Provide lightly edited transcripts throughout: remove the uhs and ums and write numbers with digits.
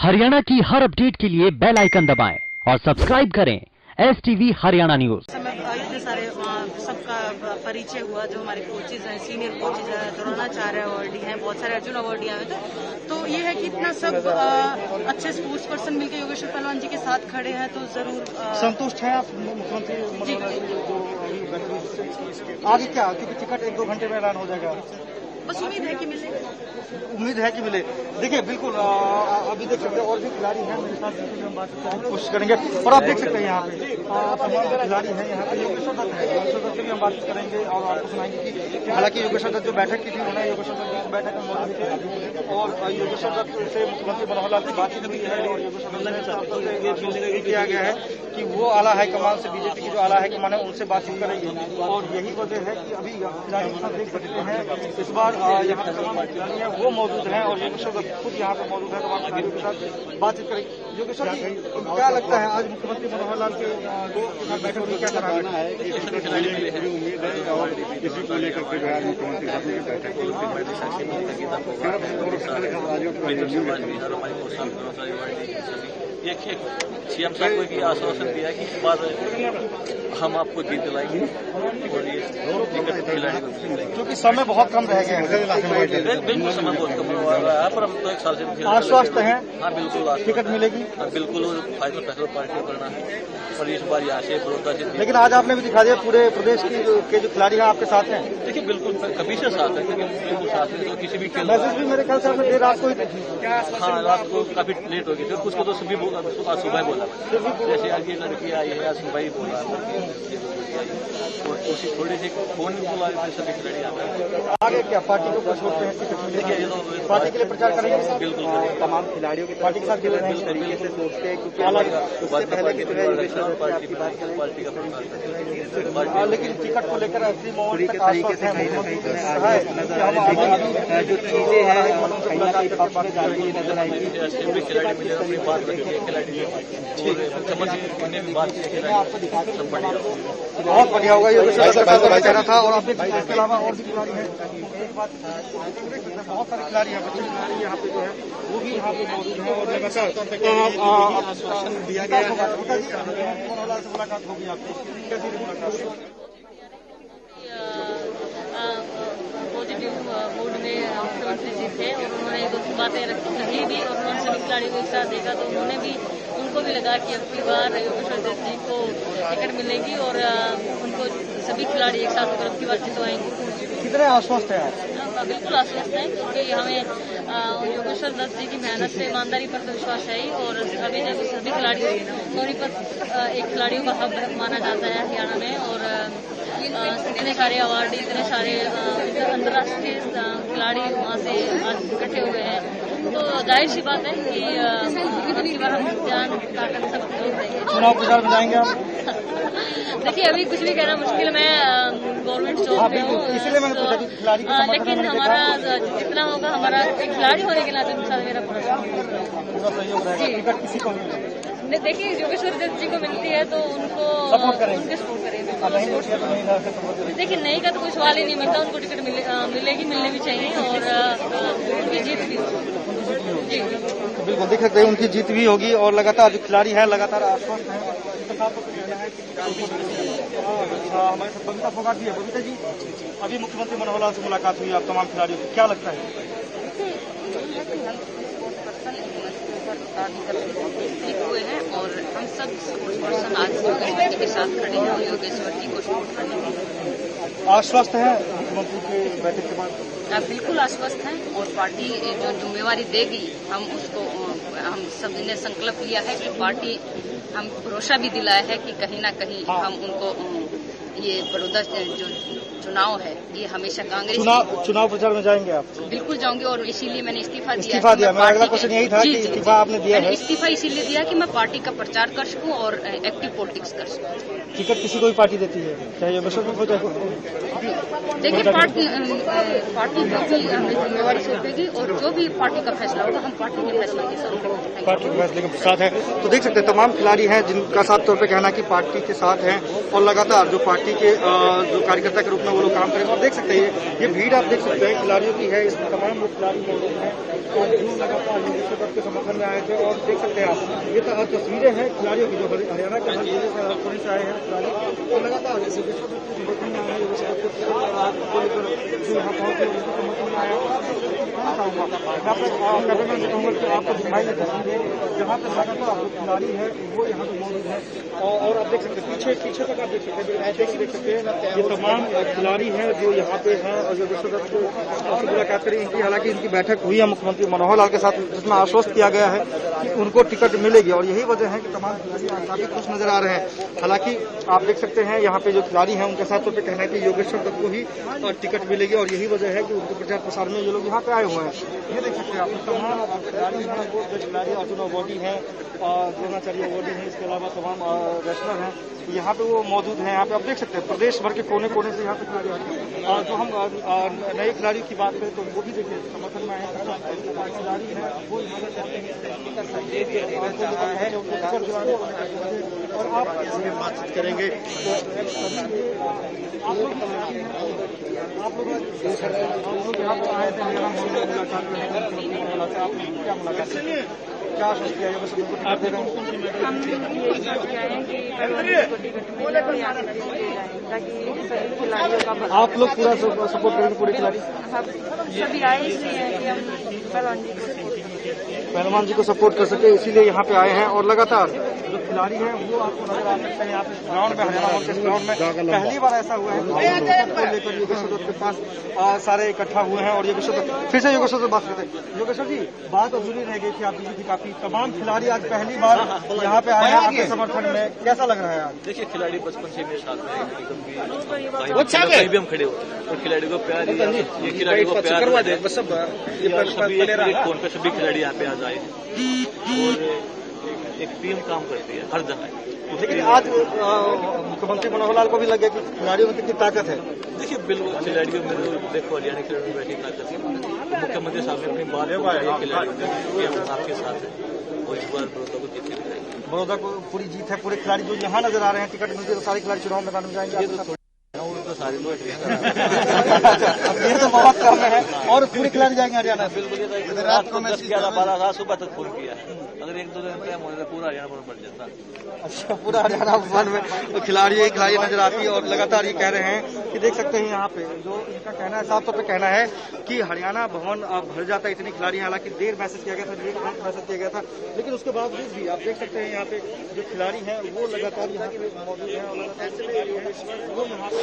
हरियाणा की हर अपडेट के लिए बेल आइकन दबाएं और सब्सक्राइब करें STV हरियाणा न्यूज। इतने सारे सबका परिचय हुआ, जो हमारे कोचेज हैं, सीनियर कोचेज हैं, द्रोणाचार्य अवार्डी हैं, बहुत सारे अर्जुन अवार्डी आए थे। तो ये है कि इतना सब अच्छे स्पोर्ट्स पर्सन मिलकर योगेश्वर पहलवान जी के साथ खड़े हैं, तो जरूर संतुष्ट हैं आप मुख्यमंत्री जी? आगे क्या, क्योंकि टिकट 1-2 घंटे में ऐलान हो जाएगा, बस उम्मीद है कि मिले। उम्मीद है कि मिले। देखिए बिल्कुल अभी देख सकते हैं और भी खिलाड़ी हैं मेरे साथ, हम बात करने की कोशिश करेंगे। और आप देख सकते हैं यहाँ पे तमाम खिलाड़ी हैं यहाँ पे। योगेश्वर दत्त है, योगेश्वर दत्त से भी हम बात करेंगे और आपको सुनाएंगे कि हालांकि योगेश्वर दत्त जो बैठक की थी उन्होंने योगेश्वर दत्त की बैठक में मौजूद थे और योगेश्वर दत्त से मुख्यमंत्री मनोहर लाल की बातचीत हुई है और योगेश्वर दत्त ने ये किया गया है कि वो आला हाईकमान से, बीजेपी की जो आला हाईकमान है उनसे बातचीत करेंगे। और यही वजह है कि अभी खिलाड़ी के साथ देख सकते हैं इस बार यहाँ पे तमाम खिलाड़ी हैं वो मौजूद हैं और योगेश्वर दत्त खुद यहाँ पे मौजूद है, तमाम खिलाड़ियों के साथ बातचीत करेंगे। योगेश्वर जी, क्या लगता है आज मुख्यमंत्री मनोहर लाल के बैठक में क्या कराना है? उम्मीद है और इसी को लेकर के बिहार मुख्यमंत्री साहब की बैठक सीएम साहब को एक आश्वासन दिया कि इस बार हम आपको जीत दिलाएंगे और ये टिकट खिलाड़ी को जीत देंगे, क्योंकि समय बहुत कम रह गया है। बिल्कुल समय बहुत कम हुआ है, पर हम तो 1 साल से आश्वस्त हैं? हाँ बिल्कुल, टिकट मिलेगी? हाँ बिल्कुल, फाइनल फैसला पार्टी को करना है और इस बार यहाँ से बड़ौदा से। लेकिन आज आपने भी दिखा दिया पूरे प्रदेश के जो खिलाड़ी हैं आपके साथ हैं। देखिए बिल्कुल कभी से साथ है, बिल्कुल साथ है, तो किसी भी खेल मैसेज भी मेरे ख्याल से आपने देर रात को हाँ रात को काफी लेट हो गई थी, कुछ को तो सभी सुबह बोला, जैसे आज ये लड़की आई है आज सुबह ही बोला और उसी थोड़ी सी फोन बोला सभी खिलाड़ी आते। आगे क्या पार्टी को छोड़ते हैं? टिकट मिलेगी, पार्टी के लिए प्रचार करेंगे? बिल्कुल तमाम खिलाड़ियों की पार्टी के साथ जुड़े हैं, इस तरीके से सोचते हैं क्योंकि पार्टी का लेकिन टिकट को लेकर पूरी के तरीके से कहीं ना कहीं जो चीजें हैं नजर आएगी। खिलाड़ी मिले अपनी बात रखिए, खिलाड़ी मुख्यमंत्री भी बात बहुत बढ़िया होगा। ये कह रहा था और अभी इसके अलावा और भी खिलाड़ी हैं, बहुत सारे खिलाड़ी हैं, बच्चे खिलाड़ी यहाँ पे जो है वो भी यहाँ पे मौजूद है और लगातार आश्वासन दिया गया है। से मुलाकात होगी आपकी, कैसी मुलाकात? पॉजिटिव मूड में मुख्यमंत्री जी थे और उन्होंने कुछ बातें रखी भी और उन्होंने सभी खिलाड़ियों को एक साथ देखा, तो उन्होंने भी उनको भी लगा कि अब की बार योगेश्वर दत्त जी को टिकट मिलेगी और उनको सभी खिलाड़ी एक साथ होकर अब की बार जितवाएंगे। कितने आश्वस्त हैं आप? बिल्कुल आश्वस्त हैं, क्योंकि हमें योगेश्वर दत्त जी की मेहनत से, ईमानदारी पर तो विश्वास है ही और अभी तक सभी खिलाड़ियों सोनीपत एक खिलाड़ियों का हब माना जाता है हरियाणा में और इतने सारे अवार्ड, इतने सारे अंतर्राष्ट्रीय खिलाड़ी वहाँ से आज इकट्ठे हुए हैं, तो जाहिर सी बात है कि अगली बार हम ध्यान ताकत सब देंगे। चुनाव प्रचार में जाएंगे आप? देखिए अभी कुछ भी कहना मुश्किल, मैं गवर्नमेंट जॉब में हूँ, लेकिन हमारा जितना होगा हमारा एक खिलाड़ी होने के नाते मेरा पूरा सहयोग रहेगा। टिकट किसी को देखिए योगेश्वर दत्त जी को मिलती है तो उनको सपोर्ट करेंगे, देखिए नहीं का तो कोई सवाल ही नहीं मिलता, उनको टिकट मिलेगी, मिलनी भी चाहिए और उनकी जीत भी जी बिल्कुल देख सकते हैं उनकी जीत भी होगी और लगातार जो खिलाड़ी हैं लगातार आश्वस्त हैं। हमारे साथ बबीता फोगाट भी है। बबीता जी, अभी मुख्यमंत्री मनोहर लाल से मुलाकात हुई आप तमाम खिलाड़ियों की, क्या लगता है? हुए हैं और हम सब स्पोर्ट्स पर्सन आज योगेश्वर जी के साथ खड़े हैं और योगेश्वर जी को सपोर्ट करने के। आश्वस्त है मुख्यमंत्री के बैठक के बाद? बिल्कुल आश्वस्त हैं और पार्टी जो जिम्मेवारी देगी हम उसको, हम सब ने संकल्प लिया है कि पार्टी हम भरोसा भी दिलाया है कि कहीं ना कहीं हम उनको ये बड़ौदा जो चुनाव है ये हमेशा कांग्रेस चुनाव प्रचार में जाएंगे आप? बिल्कुल जाऊंगी और इसीलिए मैंने इस्तीफा दिया। मेरा अगला क्वेश्चन यही था कि इस्तीफा आपने दिया है? इस्तीफा इसीलिए दिया कि मैं पार्टी का प्रचार कर सकूं और एक्टिव पॉलिटिक्स कर सकूं। टिकट किसी को भी पार्टी देती है, चाहे योगेश्वर को हो चाहे? देखिए पार्टी जो भी हमें जिम्मेवारी सौंपेगी और जो भी पार्टी का फैसला होगा हम पार्टी के फैसले के साथ, पार्टी के फैसले के साथ है। तो देख सकते हैं तमाम खिलाड़ी हैं जिनका साफ तौर पर कहना है कि पार्टी के साथ हैं और लगातार जो पार्टी पार्टी के जो कार्यकर्ता के रूप में वो लोग काम करेंगे। और देख सकते हैं ये भीड़ आप देख सकते हैं खिलाड़ियों की है, इसमें तमाम लोग खिलाड़ी मौजूद हैं और जो लगातार योगेश्वर दत्त के समर्थन में आए थे। और देख सकते हैं आप ये तस्वीरें हैं खिलाड़ियों की जो हरियाणा के हर जिले से पुणे से आए हैं खिलाड़ी और लगातार योगेश्वर दत्त के समर्थन में आए हैं। योगेश्वर दत्त को लेकर जो यहाँ पहुंचे उसके समर्थन में आया। कैमरामैन से कहूँगा कि आपको दिखाई दे तस्वीरें जहाँ पे लगातार जो खिलाड़ी है वो यहाँ पे मौजूद है। और आप देख सकते हैं पीछे तक आप देख सकते हैं, ऐसे ही देख सकते हैं ये तमाम खिलाड़ी हैं जो यहाँ पे हैं और योगेश्वर दत्त से मुलाकात करें। इनकी हालांकि इनकी बैठक हुई है मुख्यमंत्री मनोहर लाल के साथ, जिसमें आश्वस्त किया गया है कि उनको टिकट मिलेगी और यही वजह है कि तमाम खिलाड़ी काफी खुश नजर आ रहे हैं। हालांकि आप देख सकते हैं यहाँ पे जो खिलाड़ी हैं उनके साथ तो कहना है कि योगेश्वर दत्त को ही टिकट मिलेगी और यही वजह है कि उनके प्रचार प्रसार में ये लोग यहाँ पे आए हुए हैं। ये देख सकते हैं आप तमाम खिलाड़ी हैं, वो खिलाड़ी अर्जुन अवार्डी हैं, द्रोणाचार्य अवार्डी हैं, इसके अलावा तमाम रेसलर हैं यहाँ पे वो मौजूद हैं। यहाँ पे आप देख सकते हैं प्रदेश भर के कोने कोने से यहाँ पे खिलाड़ी आते हैं। जो हम नए खिलाड़ियों की बात करें तो वो भी देखिए समर्थन में आए खिलाड़ी हैं वो और आप बातचीत करेंगे तो आप लोग यहाँ पर आए थे क्या मुलाकात क्या सोच किया है? हम यही सोच के आए हैं कि टिकट मिले और यहाँ ताकि सभी खिलाड़ियों का आप लोग पूरा सपोर्ट करेंगे पूरे खिलाड़ी? सभी आए इसलिए हैं कि हम पहलवान जी को सपोर्ट कर सके इसीलिए यहाँ पे आए हैं। और लगातार जो खिलाड़ी हैं वो आपको नजर आ सकते हैं यहाँ पे ग्राउंड में, हरियाणा मोर्चा ग्राउंड में पहली बार ऐसा हुआ है लेकर योगेश्वर दत्त के पास सारे इकट्ठा हुए हैं। और योगेश्वर दत्त फिर से योगेश्वर से बात करते हैं। योगेश्वर जी बात अधूरी रह गई थी, आप बिजी थी काफी, तमाम खिलाड़ी आज पहली बार यहाँ पे आए हैं आपके समर्थन में, कैसा लग रहा है आज? देखिए खिलाड़ी बचपन से मेरे साथ में कहीं भी हम खड़े होते और खिलाड़ी को प्यार दिया, ये खिलाड़ी को प्यार फोन पे सभी खिलाड़ी यहाँ पे आ जाए और एक टीम काम करती है हर जगह। लेकिन आज मुख्यमंत्री मनोहर लाल को भी लगे कि खिलाड़ियों में कितनी ताकत है। देखिए बिल्कुल खिलाड़ियों में तो देखो हरियाणा खिलाड़ियों में बैठी ताकत है। मुख्यमंत्री साहब ने अपनी बात खिलाड़ियों में आपके साथ है और इस बार बड़ौदा को जीत के दिखाएंगे। बड़ौदा को पूरी जीत है। पूरे खिलाड़ी जो यहाँ नजर आ रहे हैं टिकट मिलती है तो सारे खिलाड़ी चुनाव मैदान में जाएंगे। तो सारे लोग ये तो बहुत कम है और पूरे खिलाड़ी जाएंगे हरियाणा। बिल्कुल 10-11-12 सुबह तक फोन किया है, अगर 1-2 दिन टाइम होने तो पूरा हरियाणा बढ़ जाता। अच्छा पूरा हरियाणा वन में तो खिलाड़ी नजर आती है और लगातार ये कह रहे हैं कि देख सकते हैं यहाँ पे जो इनका कहना है, साफ तौर पे कहना है कि हरियाणा भवन भर जाता है इतनी खिलाड़ी। हालांकि देर मैसेज किया गया था, लेट मैसेज किया गया था, लेकिन उसके बावजूद भी आप देख सकते हैं यहाँ पे जो खिलाड़ी हैं वो लगातार यहाँ पे मौजूद हैं और लगातार वो यहाँ पे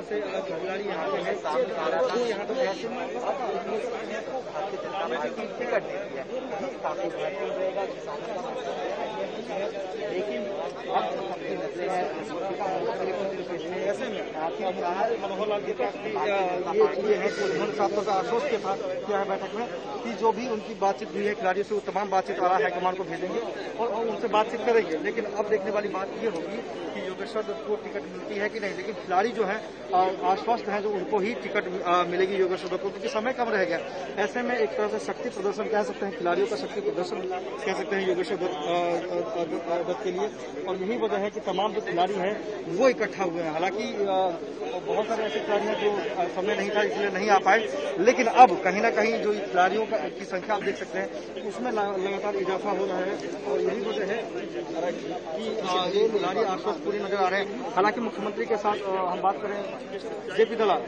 से खिलाड़ी यहाँ पे है वो यहाँ पे लेकिन ऐसे में मनोहर लाल के पास भी ये चीजें हैं कि उन्होंने साफ तौर पर आश्वस्त के साथ किया है बैठक में कि जो भी उनकी बातचीत हुई है खिलाड़ियों से वो तमाम बातचीत आला हाईकमान को भेजेंगे और उनसे बातचीत करेंगे। लेकिन अब देखने वाली बात ये होगी कि योगेश्वर दत्त को टिकट मिलती है कि नहीं। लेकिन खिलाड़ी जो है आश्वस्त हैं जो उनको ही टिकट मिलेगी योगेश्वर दत्त को, क्योंकि समय कम रह गया। ऐसे में एक तरह से शक्ति प्रदर्शन कह सकते हैं, खिलाड़ियों का शक्ति प्रदर्शन कह सकते हैं योगेश्वर दत्त के लिए। और यही वजह है कि तमाम जो खिलाड़ी हैं वो इकट्ठा हुए हैं। हालांकि बहुत सारे ऐसे खिलाड़ी हैं जो समय नहीं था इसलिए नहीं आ पाए, लेकिन अब कहीं ना कहीं जो खिलाड़ियों की संख्या आप देख सकते हैं उसमें लगातार इजाफा हो रहा है। और यही वजह है कि ये खिलाड़ी आश्वस्त पूरी नजर आ रहे हैं। हालांकि मुख्यमंत्री के साथ हम बात करें जेपी दलाल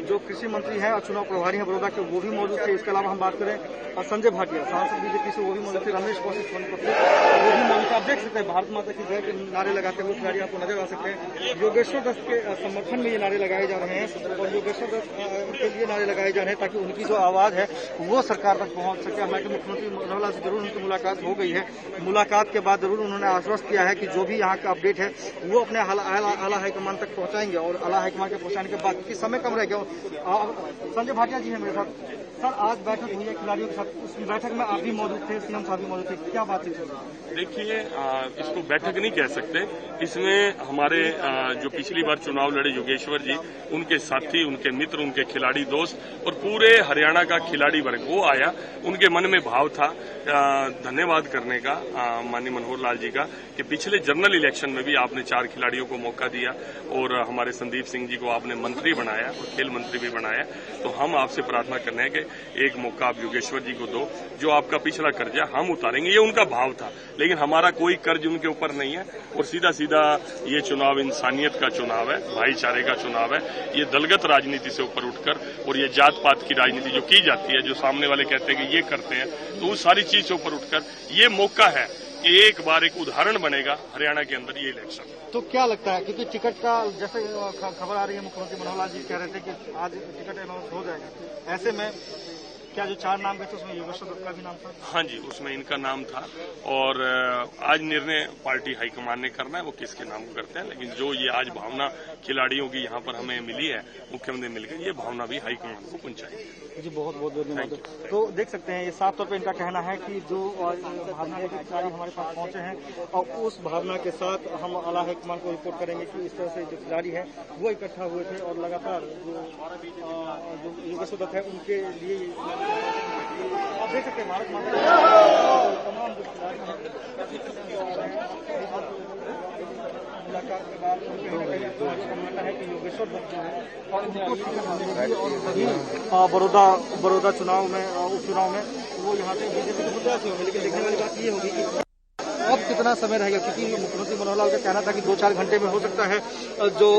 जो कृषि मंत्री हैं और चुनाव प्रभारी हैं बड़ौदा के, वो भी मौजूद थे। इसके अलावा हम बात करें संजय भाटिया सांसद बीजेपी से, वो भी मौजूद थे। रमेश कौशिक सोनीपत वो भी मौजूद थे। आप देख सकते हैं भारत माता की जय के नारे लगाते हुए खिलाड़ी आपको नजर आ सकते हैं। योगेश्वर दत्त के समर्थन में ये नारे लगाए जा रहे हैं और योगेश्वर दत्त के लिए नारे लगाए जा रहे हैं ताकि उनकी जो आवाज है वो सरकार तक पहुंच सके। हालांकि मुख्यमंत्री मनोहर लाल से जरूर उनकी मुलाकात हो गई है। मुलाकात के बाद जरूर उन्होंने आश्वस्त किया है कि जो भी यहाँ का अपडेट है वो अपने आला हाईकमान तक पहुंचाएंगे और आला हाईकमान के पहुंचाने के बाद, क्योंकि समय कम रह गया। संजय भाटिया जी हैं मेरे साथ। सर आज बैठक हुई है खिलाड़ियों के साथ, उस बैठक में आप भी मौजूद थे, सीएम साहब भी मौजूद थे, क्या बातचीत हुई? देखिए, इसको बैठक नहीं कह सकते। इसमें हमारे जो पिछली बार चुनाव लड़े योगेश्वर जी, उनके साथी, उनके मित्र, उनके खिलाड़ी दोस्त और पूरे हरियाणा का खिलाड़ी वर्ग वो आया। उनके मन में भाव था धन्यवाद करने का माननीय मनोहर लाल जी का कि पिछले जनरल इलेक्शन में भी आपने 4 खिलाड़ियों को मौका दिया और हमारे संदीप सिंह जी को आपने मंत्री बनाया और खेल मंत्री भी बनाया। तो हम आपसे प्रार्थना करने हैं कि एक मौका आप योगेश्वर जी को दो, जो आपका पिछला कर्जा हम उतारेंगे। ये उनका भाव था, लेकिन हमारा कोई कर्ज उनके ऊपर नहीं है और सीधा सीधा ये चुनाव इंसानियत का चुनाव है, भाईचारे का चुनाव है। ये दलगत राजनीति से ऊपर उठकर और ये जात पात की राजनीति जो की जाती है, जो सामने वाले कहते हैं कि ये करते हैं, तो उस सारी चीज से ऊपर उठकर ये मौका है कि एक बार एक उदाहरण बनेगा हरियाणा के अंदर ये इलेक्शन। तो क्या लगता है, क्योंकि टिकट का जैसे खबर आ रही है, मुख्यमंत्री मनोहर लाल जी कह रहे थे कि आज टिकट अनाउंस हो जाएगा, ऐसे में क्या जो 4 नाम गए थे उसमें योगेश्वर दत्त का भी नाम था? हाँ जी, उसमें इनका नाम था और आज निर्णय पार्टी हाईकमान ने करना है वो किसके नाम को करते हैं। लेकिन जो ये आज भावना खिलाड़ियों की यहाँ पर हमें मिली है, मुख्यमंत्री मिलकर, ये भावना भी हाईकमान को पहुंचाएगी। जी बहुत बहुत धन्यवाद। तो देख सकते हैं, ये साफ तौर पर इनका कहना है कि जो भावना लेकर खिलाड़ी हमारे पास पहुंचे हैं और उस भावना के साथ हम आला हाईकमान को रिपोर्ट करेंगे कि इस तरह से जो खिलाड़ी है वो इकट्ठा हुए थे और लगातार जो योगेश्वर दत्त है उनके लिए आप देख सकते हैं भारत माता तमाम जो खिलाड़ी हैं मुलाकात के बाद कहना है कि योगेश्वर दत्त जो है और उनको और सभी बड़ौदा चुनाव में उपचुनाव में वो यहाँ से बीजेपी के प्रत्याशी होंगे। लेकिन देखने वाली बात ये होगी कि अब कितना समय रहेगा, क्योंकि मुख्यमंत्री मनोहर लाल का कहना था कि 2-4 घंटे में हो सकता है जो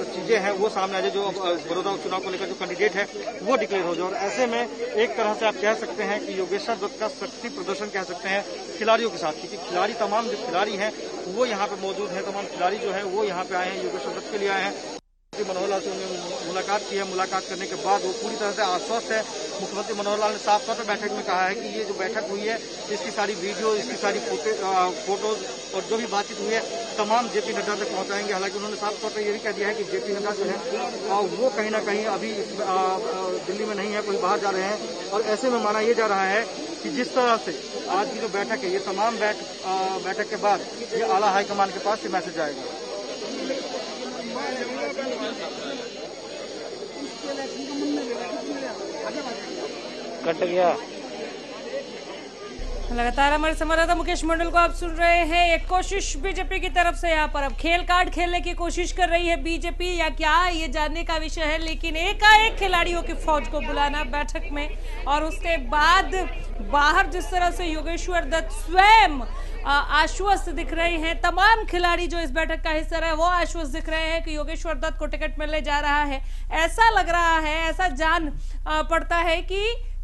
चीजें हैं वो सामने आ जाए, जो बड़ौदा उपचुनाव को लेकर जो कैंडिडेट है वो डिक्लेयर हो जाए। और ऐसे में एक तरह से आप कह सकते हैं कि योगेश्वर दत्त का शक्ति प्रदर्शन कह सकते हैं खिलाड़ियों के साथ, क्योंकि खिलाड़ी तमाम जो खिलाड़ी हैं वो यहाँ पे मौजूद हैं, तमाम खिलाड़ी जो है वो यहाँ पे आए हैं, योगेश्वर दत्त के लिए आए हैं। मनोहर लाल से उन्होंने मुलाकात की है, मुलाकात करने के बाद वो पूरी तरह से आश्वस्त है। मुख्यमंत्री मनोहर लाल ने साफ तौर पर बैठक में कहा है कि ये जो बैठक हुई है इसकी सारी वीडियो, इसकी सारी फोटोज और जो भी बातचीत हुई है तमाम जेपी नड्डा तक पहुंचाएंगे। हालांकि उन्होंने साफ तौर पर ये भी कह दिया है कि जेपी नड्डा जो है वो कहीं ना कहीं अभी दिल्ली में नहीं है, कोई बाहर जा रहे हैं। और ऐसे में माना यह जा रहा है कि जिस तरह से आज की जो बैठक है, ये तमाम बैठक के बाद ये आला हाईकमान के पास ये मैसेज आएगा। कट गया। लगातार हमारे संवाददाता मुकेश मंडल को आप सुन रहे हैं। एक कोशिश बीजेपी की तरफ से यहाँ पर अब खेल कार्ड खेलने की कोशिश कर रही है बीजेपी, या क्या ये जानने का विषय है। लेकिन एकाएक खिलाड़ियों की फौज को बुलाना बैठक में और उसके बाद बाहर जिस तरह से योगेश्वर दत्त स्वयं आश्वस्त दिख रहे हैं, तमाम खिलाड़ी जो इस बैठक का हिस्सा रहे वो आश्वस्त दिख रहे हैं कि योगेश्वर दत्त को टिकट मिलने जा रहा है। ऐसा लग रहा है, ऐसा जान पड़ता है कि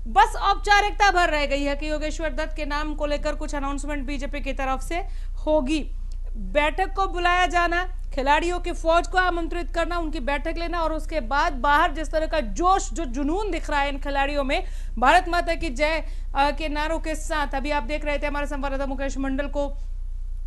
बस औपचारिकता भर रह गई है कि योगेश्वर दत्त के नाम को लेकर कुछ अनाउंसमेंट बीजेपी की तरफ से होगी। बैठक को बुलाया जाना, खिलाड़ियों की फौज को आमंत्रित करना, उनकी बैठक लेना और उसके बाद बाहर जिस तरह का जोश, जो जुनून दिख रहा है इन खिलाड़ियों में, भारत माता की जय के नारों के साथ। अभी आप देख रहे थे हमारे संवाददाता मुकेश मंडल को,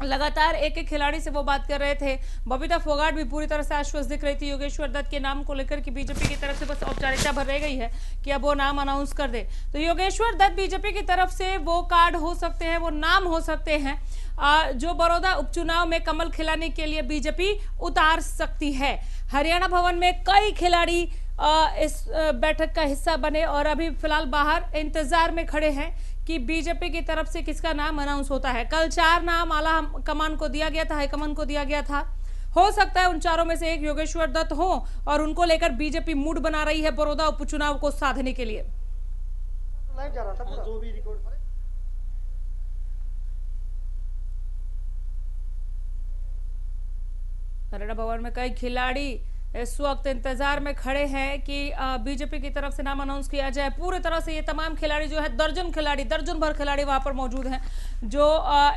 लगातार एक एक खिलाड़ी से वो बात कर रहे थे। बबीता फोगाट भी पूरी तरह से आश्वस्त दिख रही थी योगेश्वर दत्त के नाम को लेकर कि बीजेपी की तरफ से बस औपचारिकता भर रह गई है कि अब वो नाम अनाउंस कर दे। तो योगेश्वर दत्त बीजेपी की तरफ से वो कार्ड हो सकते हैं, वो नाम हो सकते हैं जो बड़ौदा उपचुनाव में कमल खिलाने के लिए बीजेपी उतार सकती है। हरियाणा भवन में कई खिलाड़ी इस बैठक का हिस्सा बने और अभी फिलहाल बाहर इंतजार में खड़े हैं कि बीजेपी की तरफ से किसका नाम अनाउंस होता है। कल 4 नाम आला कमान को दिया गया था, हाईकमान को दिया गया था। हो सकता है उन चारों में से एक योगेश्वर दत्त हो और उनको लेकर बीजेपी मूड बना रही है बड़ौदा उपचुनाव को साधने के लिए। हरियाणा भवन में कई खिलाड़ी इस वक्त इंतजार में खड़े हैं कि बीजेपी की तरफ से नाम अनाउंस किया जाए। पूरी तरह से ये तमाम खिलाड़ी जो है, दर्जन भर खिलाड़ी वहां पर मौजूद हैं जो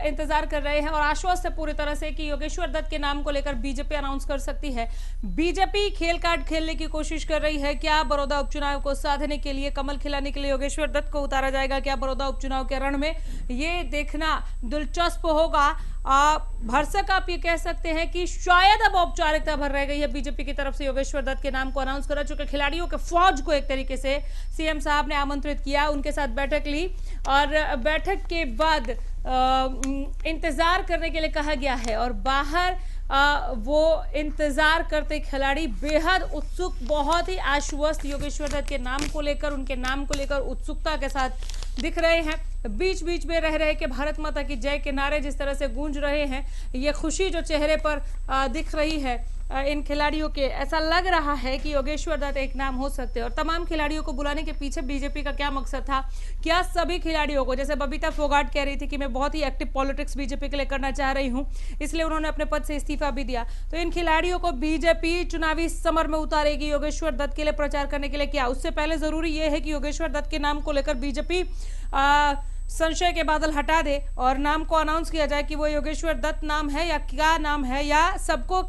इंतजार कर रहे हैं और आश्वस्त है पूरी तरह से कि योगेश्वर दत्त के नाम को लेकर बीजेपी अनाउंस कर सकती है। बीजेपी खेल कार्ड खेलने की कोशिश कर रही है। क्या बड़ौदा उपचुनाव को साधने के लिए, कमल खिलाने के लिए योगेश्वर दत्त को उतारा जाएगा क्या बड़ौदा उपचुनाव के रण में, ये देखना दिलचस्प होगा। भरसक आप ये कह सकते हैं कि शायद अब औपचारिकता भर रह गई है बीजेपी की तरफ से योगेश्वर दत्त के नाम को अनाउंस करा, चूंकि खिलाड़ियों के फौज को एक तरीके से सीएम साहब ने आमंत्रित किया, उनके साथ बैठक ली और बैठक के बाद इंतजार करने के लिए कहा गया है और बाहर वो इंतजार करते खिलाड़ी बेहद उत्सुक, बहुत ही आश्वस्त योगेश्वर दत्त के नाम को लेकर, उनके नाम को लेकर उत्सुकता के साथ दिख रहे हैं। बीच बीच में रह रहे कि भारत माता की जय के नारे जिस तरह से गूंज रहे हैं, ये खुशी जो चेहरे पर दिख रही है इन खिलाड़ियों के, ऐसा लग रहा है कि योगेश्वर दत्त एक नाम हो सकते हैं। और तमाम खिलाड़ियों को बुलाने के पीछे बीजेपी का क्या मकसद था, क्या सभी खिलाड़ियों को, जैसे बबीता फोगाट कह रही थी कि मैं बहुत ही एक्टिव पॉलिटिक्स बीजेपी के लिए करना चाह रही हूं, इसलिए उन्होंने अपने पद से इस्तीफा भी दिया, तो इन खिलाड़ियों को बीजेपी चुनावी समर में उतारेगी योगेश्वर दत्त के लिए प्रचार करने के लिए क्या? उससे पहले जरूरी यह है कि योगेश्वर दत्त के नाम को लेकर बीजेपी संशय के बादल हटा दे और नाम को अनाउंस किया जाए कि वो योगेश्वर दत्त नाम है या क्या नाम है, या सबको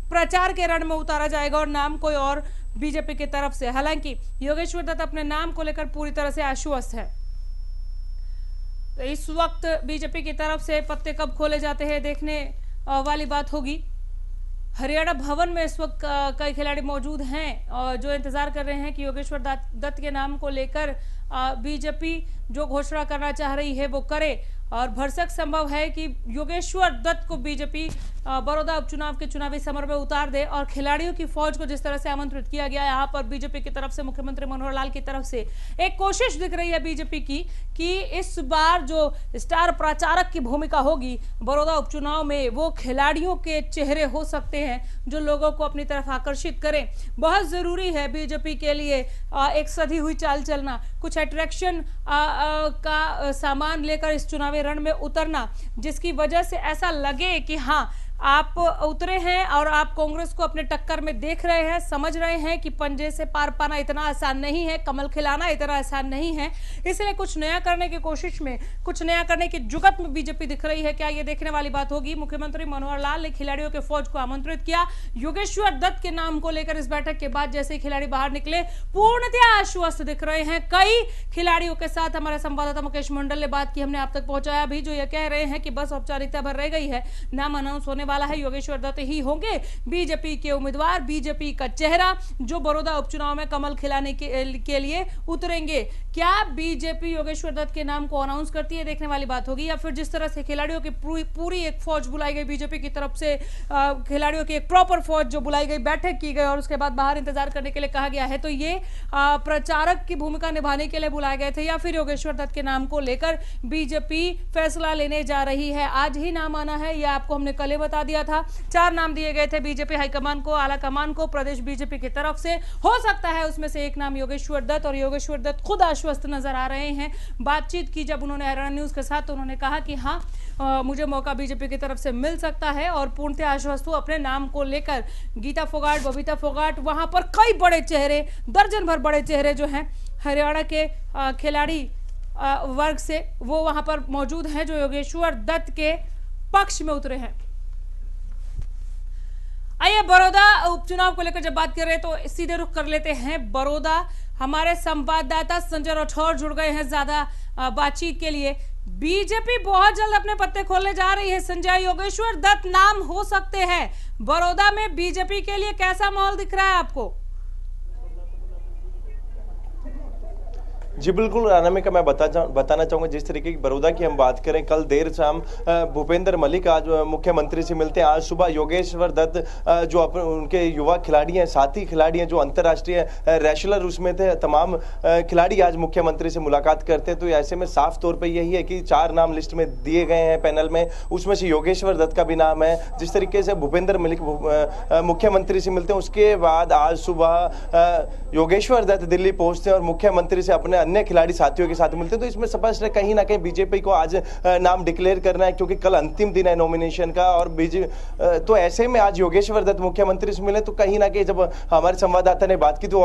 प्रचार के रण में उतारा जाएगा और नाम कोई और बीजेपी की तरफ से। हालांकि योगेश्वर दत्त अपने नाम को लेकर पूरी तरह से आश्वस्त है। तो इस वक्त बीजेपी की तरफ से पत्ते कब खोले जाते हैं देखने वाली बात होगी। हरियाणा भवन में इस वक्त कई खिलाड़ी मौजूद हैं और जो इंतजार कर रहे हैं कि योगेश्वर दत्त के नाम को लेकर बीजेपी जो घोषणा करना चाह रही है वो करे, और भरसक संभव है कि योगेश्वर दत्त को बीजेपी बड़ौदा उपचुनाव के चुनावी समर में उतार दे और खिलाड़ियों की फौज को जिस तरह से आमंत्रित किया गया, यहाँ पर बीजेपी की तरफ से मुख्यमंत्री मनोहर लाल की तरफ से एक कोशिश दिख रही है बीजेपी की कि इस बार जो स्टार प्रचारक की भूमिका होगी बड़ौदा उपचुनाव में, वो खिलाड़ियों के चेहरे हो सकते हैं जो लोगों को अपनी तरफ आकर्षित करें। बहुत जरूरी है बीजेपी के लिए एक सधी हुई चाल चलना, कुछ अट्रैक्शन का सामान लेकर इस चुनावी रण में उतरना, जिसकी वजह से ऐसा लगे कि हाँ आप उतरे हैं और आप कांग्रेस को अपने टक्कर में देख रहे हैं, समझ रहे हैं कि पंजे से पार पाना इतना आसान नहीं है, कमल खिलाना इतना आसान नहीं है, इसलिए कुछ नया करने की कोशिश में, कुछ नया करने की जुगत में बीजेपी दिख रही है। क्या ये देखने वाली बात होगी। मुख्यमंत्री मनोहर लाल ने खिलाड़ियों के फौज को आमंत्रित किया योगेश्वर दत्त के नाम को लेकर। इस बैठक के बाद जैसे खिलाड़ी बाहर निकले पूर्णतया आश्वस्त दिख रहे हैं। कई खिलाड़ियों के साथ हमारे संवाददाता मुकेश मंडल ने बात की, हमने आप तक पहुंचाया भी, जो ये कह रहे हैं कि बस औपचारिकता भर रह गई है, नाम अनाउंस होने वाला है, योगेश्वर दत्त ही होंगे बीजेपी के उम्मीदवार, बीजेपी का चेहरा जो बड़ौदा उपचुनाव में कमल खिलाने के लिए उतरेंगे। क्या बीजेपी योगेश्वर दत्त के नाम को अनाउंस करती है, देखने वाली बात होगी, या फिर जिस तरह से खिलाड़ियों की पूरी एक फौज बुलाई गई बीजेपी की तरफ से, खिलाड़ियों की एक प्रॉपर फौज जो बुलाई गई, बैठक की गई और उसके बाद बाहर इंतजार करने के लिए कहा गया है, तो ये प्रचारक की भूमिका निभाने के लिए बुलाए गए थे या फिर योगेश्वर दत्त के नाम को लेकर बीजेपी फैसला लेने जा रही है? आज ही नाम आना है, यह आपको हमने कल ही बता दिया था। 4 नाम दिए गए थे बीजेपी हाईकमान को, आला कमान को, प्रदेश बीजेपी की तरफ से। हो सकता है उसमें से एक नाम योगेश्वर दत्त, और योगेश्वर दत्त खुद आश्वस्त नजर आ रहे हैं। बातचीत की जब उन्होंने हरियाणा न्यूज के साथ, तो उन्होंने कहा कि हाँ मुझे मौका बीजेपी की तरफ से मिल सकता है और पूर्णतः आश्वस्त हूं अपने नाम को लेकर। गीता फोगाट, बबीता फोगाट, वहां पर कई बड़े चेहरे, दर्जन भर बड़े चेहरे जो हैं हरियाणा के खिलाड़ी वर्ग से, वो वहां पर मौजूद हैं जो योगेश्वर दत्त के पक्ष में उतरे हैं। आइए बड़ौदा उपचुनाव को लेकर जब बात कर रहे हैं तो सीधे रुख कर लेते हैं बड़ौदा। हमारे संवाददाता संजय राठौर जुड़ गए हैं ज्यादा बातचीत के लिए। बीजेपी बहुत जल्द अपने पत्ते खोलने जा रही है। संजय, योगेश्वर दत्त नाम हो सकते हैं बड़ौदा में, बीजेपी के लिए कैसा माहौल दिख रहा है आपको? जी बिल्कुल अनामिका, मैं बताना चाहूँगा जिस तरीके की बड़ौदा की हम बात करें, कल देर शाम भूपेंद्र मलिक आज मुख्यमंत्री से मिलते हैं। आज सुबह योगेश्वर दत्त जो उनके युवा खिलाड़ी हैं, साथी खिलाड़ी हैं जो अंतर्राष्ट्रीय रेसलर उसमें थे, तमाम खिलाड़ी आज मुख्यमंत्री से मुलाकात करते हैं। तो ऐसे में साफ तौर पर यही है कि 4 नाम लिस्ट में दिए गए हैं पैनल में, उसमें से योगेश्वर दत्त का भी नाम है। जिस तरीके से भूपेंद्र मलिक मुख्यमंत्री से मिलते हैं, उसके बाद आज सुबह योगेश्वर दत्त दिल्ली पहुँचते हैं और मुख्यमंत्री से अपने अन्य खिलाड़ी साथियों के साथ मिलते हैं। तो इसमें स्पष्ट है कहीं ना कहीं बीजेपी को आज नाम डिक्लेयर करना है, क्योंकि कल अंतिम दिन है नॉमिनेशन का। और तो ऐसे में आज योगेश्वर दत्त मुख्यमंत्री से मिले, तो कहीं ना कहीं जब हमारे संवाददाता ने बात की तो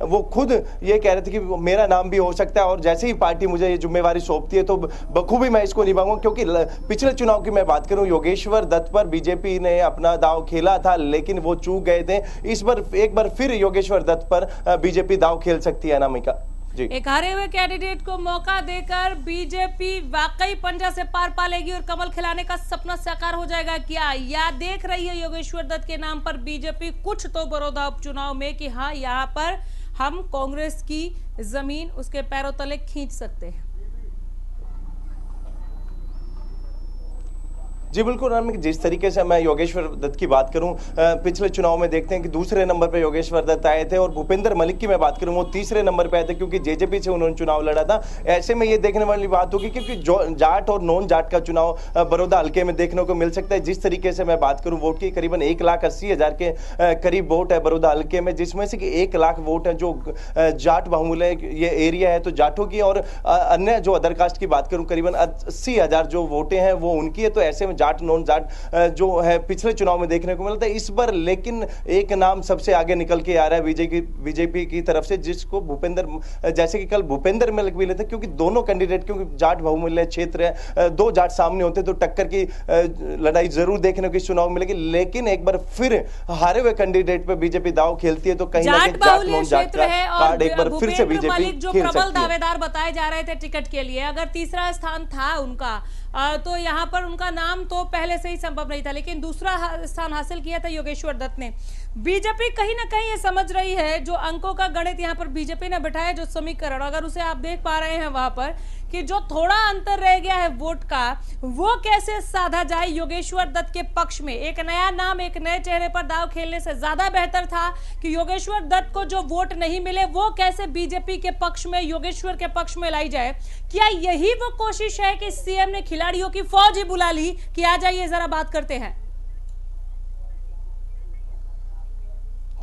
वो खुद ये कह रहे थे कि मेरा नाम भी हो सकता है, और जैसे ही पार्टी मुझे ये जिम्मेवारी सौंपती है तो बखूबी मैं इसको निभाऊंगा। क्योंकि पिछले चुनाव की मैं बात करूं, योगेश्वर दत्त पर बीजेपी ने अपना दाव खेला था लेकिन वो चूक गए थे। इस बार एक बार फिर योगेश्वर दत्त पर बीजेपी दाव खेल सकती है अनामिका। एक हारे हुए कैंडिडेट को मौका देकर बीजेपी वाकई पंजा से पार पालेगी और कमल खिलाने का सपना साकार हो जाएगा क्या? या देख रही है योगेश्वर दत्त के नाम पर बीजेपी कुछ तो बड़ौदा उपचुनाव में कि हाँ यहाँ पर हम कांग्रेस की जमीन उसके पैरों तले खींच सकते हैं। जी बिल्कुल, जिस तरीके से मैं योगेश्वर दत्त की बात करूं, पिछले चुनाव में देखते हैं कि दूसरे नंबर पे योगेश्वर दत्त आए थे और भूपेंद्र मलिक की मैं बात करूं वो तीसरे नंबर पे आए थे क्योंकि जेजेपी से उन्होंने चुनाव लड़ा था। ऐसे में ये देखने वाली बात होगी क्योंकि जो जाट और नॉन जाट का चुनाव बड़ौदा हल्के में देखने को मिल सकता है। जिस तरीके से मैं बात करूँ वोट की, करीबन 1,80,000 के करीब वोट है बड़ौदा हल्के में, जिसमें से कि 1 लाख वोट है जो जाट बहुमूल्य ये एरिया है तो जाटों की, और अन्य जो अदर कास्ट की बात करूँ करीबन 80,000 जो वोटें हैं वो उनकी है। तो ऐसे में जाट नॉन जाट जो है पिछले चुनाव में देखने को मिलता है। इस बार लेकिन एक नाम सबसे आगे निकल के आ रहा है बीजेपी की तरफ से, जिसको भूपेंद्र, जैसे कि कल भूपेंद्र मलिक भी लेते क्योंकि दोनों कैंडिडेट, क्योंकि जाट बहुमूल्य क्षेत्र है, 2 जाट सामने होते तो टक्कर की लड़ाई जरूर देखने को इस चुनाव में मिलेगी। लेकिन एक बार फिर हारे हुए कैंडिडेट पर बीजेपी दाव खेलती है तो कहीं ना कहीं जाट नॉन जाट का कार्ड एक बार फिर से बीजेपी जो प्रबल दावेदार बताए जा रहे थे टिकट के लिए, अगर तीसरा स्थान था उनका तो यहाँ पर उनका नाम तो पहले से ही संभव नहीं था, लेकिन दूसरा स्थान हासिल किया था योगेश्वर दत्त ने। बीजेपी कहीं ना कहीं ये समझ रही है, जो अंकों का गणित यहाँ पर बीजेपी ने बिठाया, जो समीकरण अगर उसे आप देख पा रहे हैं वहां पर कि जो थोड़ा अंतर रह गया है वोट का, वो कैसे साधा जाए योगेश्वर दत्त के पक्ष में। एक नया नाम, एक नए चेहरे पर दाव खेलने से ज्यादा बेहतर था कि योगेश्वर दत्त को जो वोट नहीं मिले वो कैसे बीजेपी के पक्ष में, योगेश्वर के पक्ष में लाई जाए। क्या यही वो कोशिश है कि सीएम ने खिलाड़ियों की फौज ही बुला ली कि आ जाइए जरा बात करते हैं?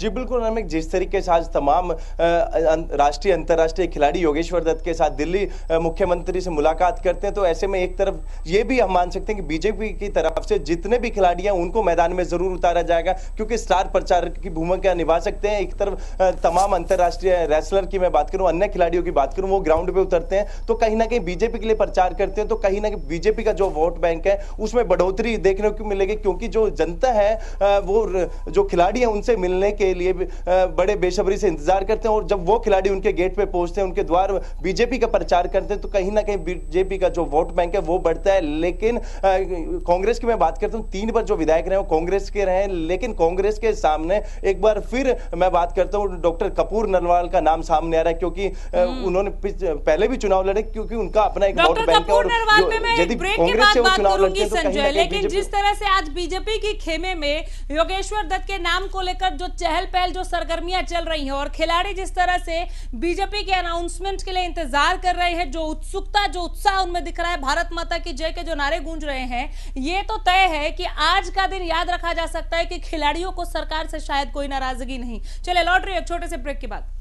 जी बिल्कुल रमिक, जिस तरीके से आज तमाम राष्ट्रीय अंतर्राष्ट्रीय खिलाड़ी योगेश्वर दत्त के साथ दिल्ली मुख्यमंत्री से मुलाकात करते हैं, तो ऐसे में एक तरफ ये भी हम मान सकते हैं कि बीजेपी की तरफ से जितने भी खिलाड़ी हैं उनको मैदान में जरूर उतारा जाएगा क्योंकि स्टार प्रचारक की भूमिका निभा सकते हैं। एक तरफ तमाम अंतर्राष्ट्रीय रेसलर की मैं बात करूं, अन्य खिलाड़ियों की बात करूं, वो ग्राउंड पे उतरते हैं तो कहीं ना कहीं बीजेपी के लिए प्रचार करते हैं, तो कहीं ना कहीं बीजेपी का जो वोट बैंक है उसमें बढ़ोतरी देखने को मिलेगी क्योंकि जो जनता है वो जो खिलाड़ी है उनसे मिलने के लिए बड़े बेसब्री से इंतजार करते हैं और जब वो खिलाड़ी उनके गेट पे पहुंचते हैं, उनके द्वार बीजेपी का प्रचार करते हैं तो कहीं ना कहीं बीजेपी का जो वोट बैंक है वो बढ़ता है। लेकिन कांग्रेस की मैं बात करता हूं, 3 बार जो विधायक रहे कांग्रेस के रहे, लेकिन कांग्रेस के सामने एक बार फिर मैं बात करता हूं डॉक्टर कपूर नरवाल का नाम सामने आ रहा है क्योंकि उन्होंने पहले भी चुनाव लड़े क्योंकि उनका अपना एक वोट बैंक है और यदि कांग्रेस से वो चुनाव लड़ते हैं तो कहीं ना कहीं लेकिन जिस तरह से आज बीजेपी की खेमे में योगेश्वर दत्त के नाम को लेकर जो चहल पहल, जो सरगर्मियां चल रही हैं और खिलाड़ी जिस तरह से बीजेपी के अनाउंसमेंट के लिए इंतजार कर रहे हैं, जो उत्सुकता, जो उत्साह उनमें दिख रहा है, भारत माता की जय के जो नारे गूंज रहे हैं, ये तो तय है कि आज का दिन याद रखा जा सकता है कि खिलाड़ियों को सरकार से शायद कोई नाराजगी नहीं। चले लौट रही एक छोटे से ब्रेक के बाद।